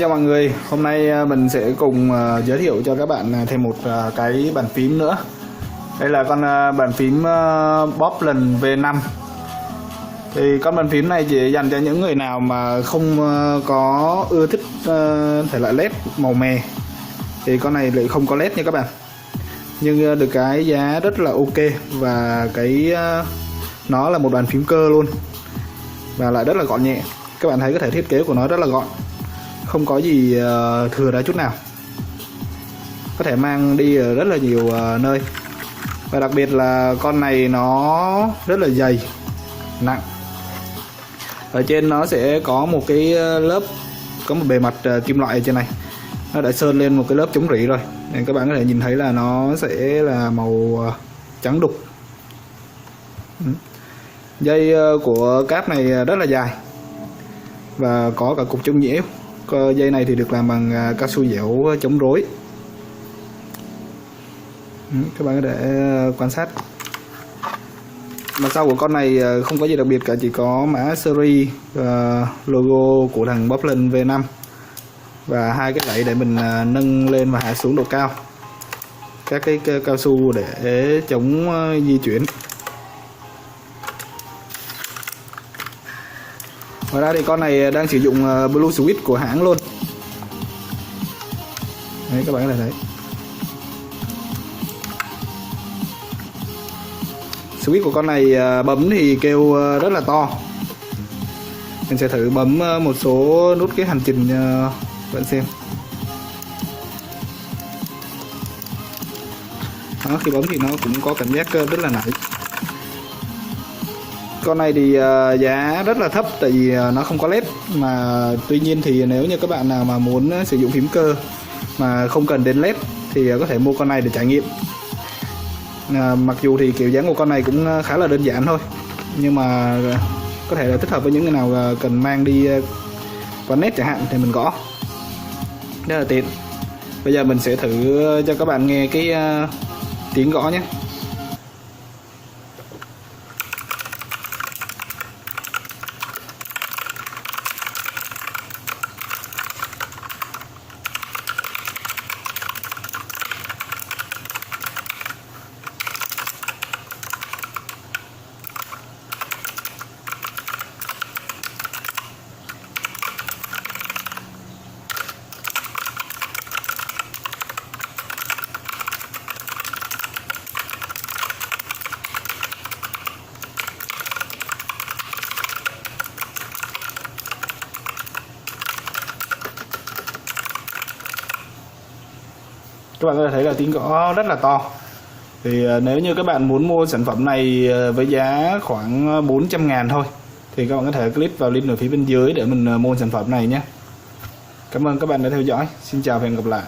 chào mọi người. Hôm nay mình sẽ cùng giới thiệu cho các bạn thêm một cái bàn phím nữa. Đây là con bàn phím Boblin V5. Thì con bàn phím này chỉ dành cho những người nào mà không có ưa thích thể loại led màu mè. Thì con này lại không có led nha các bạn. Nhưng được cái giá rất là ok, và cái nó là một bàn phím cơ luôn, và lại rất là gọn nhẹ. Các bạn thấy cái thể thiết kế của nó rất là gọn, không có gì thừa ra chút nào, có thể mang đi ở rất là nhiều nơi. Và đặc biệt là con này nó rất là dày, nặng. Ở trên nó sẽ có một cái lớp, có một bề mặt kim loại ở trên này, nó đã sơn lên một cái lớp chống rỉ rồi, nên các bạn có thể nhìn thấy là nó sẽ là màu trắng đục. Dây của cáp này rất là dài và có cả cục chống nhiễu. Dây này thì được làm bằng cao su dẻo chống rối. Các bạn có thể quan sát mặt sau của con này không có gì đặc biệt cả, chỉ có mã series và logo của thằng Boblin V5 và hai cái đẩy để mình nâng lên và hạ xuống độ cao, các cái cao su để chống di chuyển. Ngoài ra thì con này đang sử dụng Blue Switch của hãng luôn. Đấy, các bạn có thể thấy switch của con này bấm thì kêu rất là to. Mình sẽ thử bấm một số nút cái hành trình bạn xem. Đó, khi bấm thì nó cũng có cảm giác rất là nảy. Con này thì giá rất là thấp, tại vì nó không có led. Mà tuy nhiên thì nếu như các bạn nào mà muốn sử dụng phím cơ mà không cần đến led thì có thể mua con này để trải nghiệm. Mặc dù thì kiểu dáng của con này cũng khá là đơn giản thôi, nhưng mà có thể là thích hợp với những người nào cần mang đi quán net chẳng hạn thì mình gõ rất là tiện. Bây giờ mình sẽ thử cho các bạn nghe cái tiếng gõ nhé. Các bạn có thể thấy là tiếng gõ rất là to. Thì nếu như các bạn muốn mua sản phẩm này với giá khoảng 400.000 thôi thì các bạn có thể click vào link ở phía bên dưới để mình mua sản phẩm này nhé. Cảm ơn các bạn đã theo dõi. Xin chào và hẹn gặp lại.